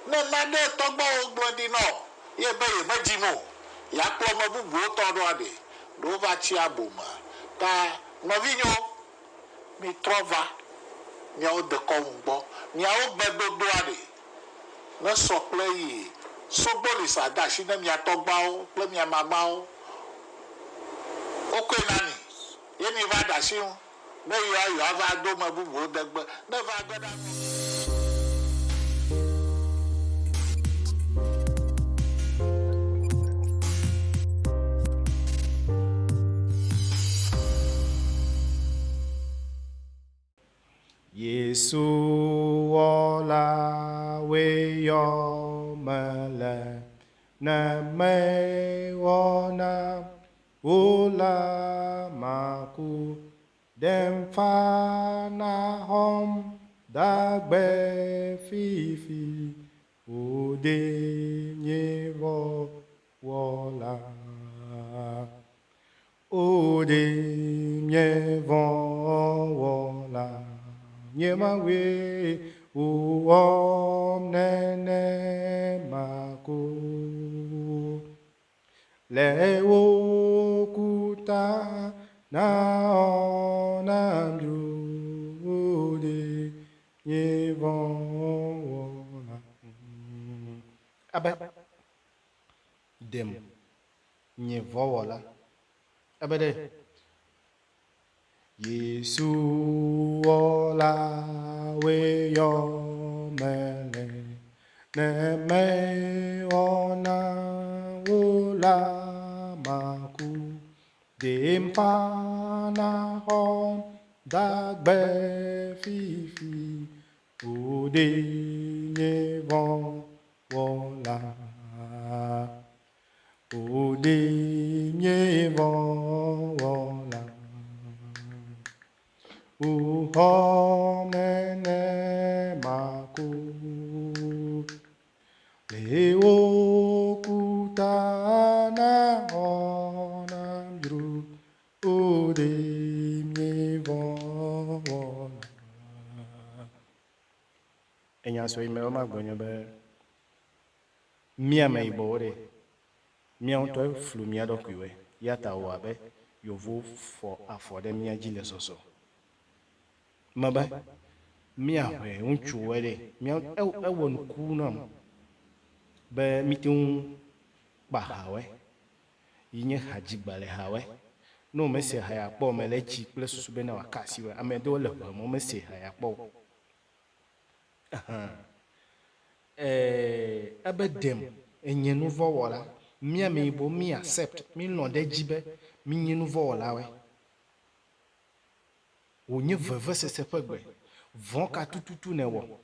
Ne nane tɔgbɔ gblɔdi nɔ ye be ye medzi mo yakplɔ me bubuwo tɔ ɖo aɖe ɖewo va tsi abo me ta nɔvinyo mi trɔ va miawo dekɔnu gbɔ miawo gbedodo aɖe ne sɔ kple yi sobolisa da asi ne mia tɔgbawo kple mia mamawo wokoe nani ye mi va da asi ŋu ne yewoa va do me bubuwo de gbe ne va ge ɖa Yesu wala we yo mele na me wona ula maku dem fana hom dagbe fifi ode nyevo wala ode nyevo wala Nyemawe uom nene mako lewo kuta na onamjude nyevona abe dem nyevola abede Yesu ola we yo mele ne me ona ula maku dempana hon dagbe fifi ude nyevon wola ude nyevon wola Uhomene maku Lewo kutana onandru Ude mnyevona Enya so ime oma gbonyo be Mia me ibore Mia onto flu mia dokuwe Yata wabe Yovo for afode mia jile soso Maba mia we unchu wede mia ewon kunam be mitin ba hawe yinye hajigbale hawe no me se haya kpo me lechi ple susu be na wakasi we amedo le mo me se haya kpo abedem enyenu vo wala mia me bo mi accept mi no de jibe mi nyenu vo wala we onye veve se sepegbe von ka tututu ne wo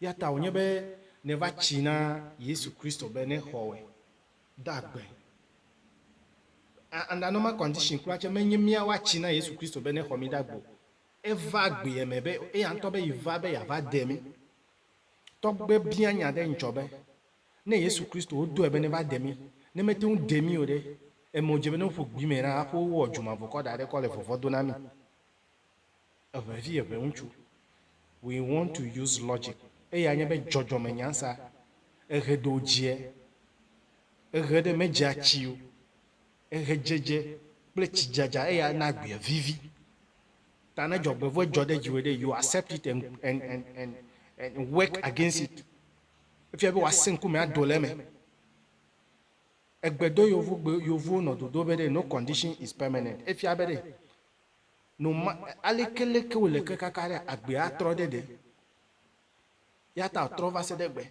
yata onye be ne va china Yesu Kristo be ne howe dagbe and normal condition kura che menye mia wa china Yesu Kristo be ne ho mi dagbo e va gbe ye mebe e ya nto be yiva be ya va demi to gbe bia nya de nchobe ne Yesu Kristo odo ebe ne va demi ne mete un demi ode e mo jebe no fu gbi me na apo wo juma vo ko da de ko le fofo do na mi we want to use logic. Eya be jojo menyansa. Eredojie. Erede mejachiu. Erejeje. Plechijaja. Eya nagbe vivi. Tana job before jode jiwede. You accept it and work against it. If you ever was sinkume adoleme. Egbedo yovu no do bede. No condition is permanent. If you abede. No ma alekele wole kakare agbe atro dede yata trova se degbe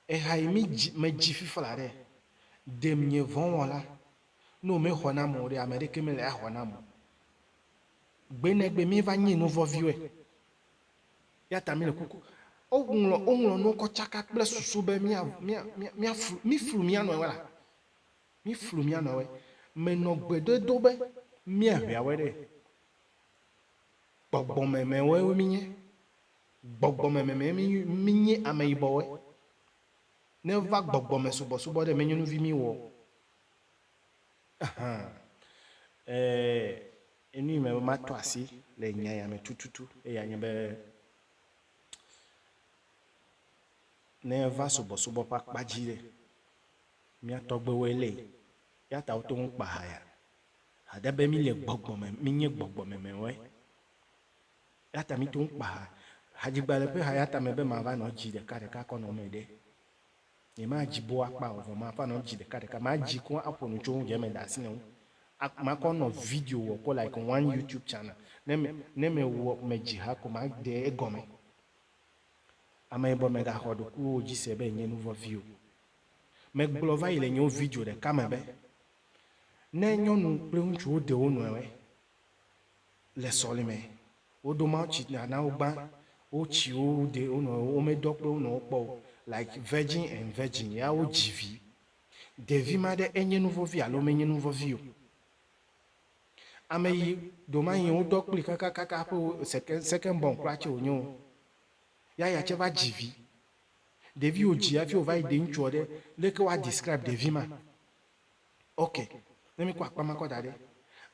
e haimi me jififala re dem nye von wala no me hona mo re amerike me le hona mo gbe negbe mi va nyi no vo viwe yata mi le kuku onlo no ko chaka ple susu be mi flu mi ano wala mi flu mi ano we me no gbedo do be mi ahia wede gbogbo meme we minye gbogbo meme minye ameibo we ne va gbogbo me subo de menyu nu vi mi wo eni me ma to asi le nya ya me tututu e ya nya be ne va subo pa jire mia togbe wele ya ta to un pa haya ada be mi le gbogbo me mi nye gbogbo me we ya ta mi to un pa haji gbale pe haya ta me be ma va no ji de ka ko no me de ni ma ji bo apa o ma fa no ji de ka ma ji ko apo no jo je me da sine ma ko no video wo ko like one YouTube channel ne me wo me ji ha ko ma de egome ama ebo me ga hodo ku ji se be nye nouveau view me glova ile nye video de kama be ne nyonu pre unchu de onu ewe le soli me o do ma chi na ogba o chi o de onu o me do pe onu opo like virgin and virgin ya o jivi devi ma de enye nouveau view alo me nye nouveau view ama yi do ma yin o do pe kaka po second bon kwache onyo ya cheva jivi devi o ji afi o vai de ncho de leke wa describe devi ma okay let me kwa ma ko dade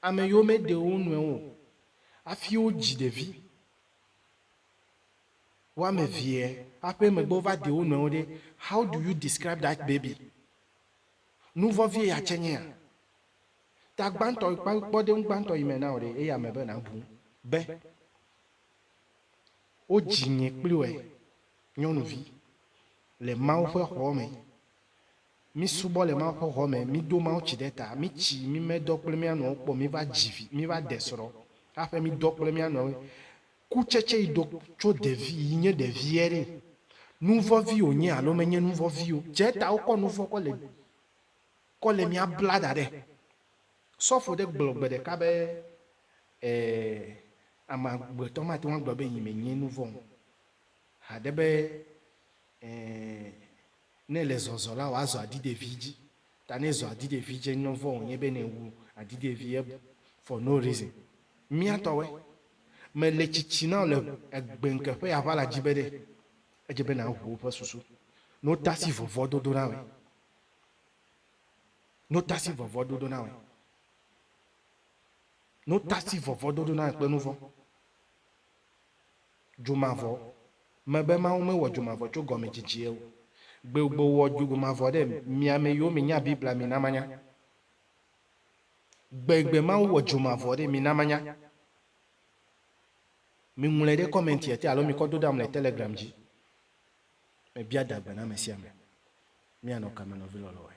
ame yo me de onu o afi o ji devi wa me vie ape me bo va de onu o de how do you describe that baby nouveau vie ya chenye ta gbanto po de gbanto ime na o de e ya me be na bu be o jinye pliwe nyonuvi le mawo fe xɔme mi subɔ le mawo ƒe xɔme mi do mawo tsi ɖe ta mi tsi mi me dɔ kple mia nɔ kpɔ mi va dzivi mi va de srɔ̃ hafi mi dɔ kple mia nɔ kutsetse yi do tso ɖevi yi nye ɖevia ɖe nuvɔvi wònye alo menye nuvɔvi o dze ta wokɔ nuvɔ kɔ le mia bla da ɖe sɔfo ɖe gblɔ gbe ɖeka be amagbetɔ ma te ŋu agblɔ be yi me nye nuvɔ o haɖe be ne le zɔzɔ la wòazɔ adi ɖevi dzi ta ne zɔ adi ɖevi dzi ne vɔ wònye be ne wu adi ɖevi for no reason miatɔwe me le tsitsi na le Agbenuke ƒe yava la dzi be ɖe edze be na ʋu woƒe susu no tasi vɔvɔ dodo na we no tasi vɔvɔ dodo na we no tasi vɔvɔ dodo na we kple nuvɔ dzomavɔ mebe mawo me wɔ dzomavɔ tso gɔme dzidzi o gbogbo wɔ dzomavɔ ɖe miame yiwo mi nya bibla mi namanya gbegbe mawo wɔ dzomavɔ ɖe mi namanya mi ŋlɔe ɖe comment ete alo mi kɔ do dam le Telegram dzi me bia dagbe na me sia me mianɔ kamenɔvi lɔlɔe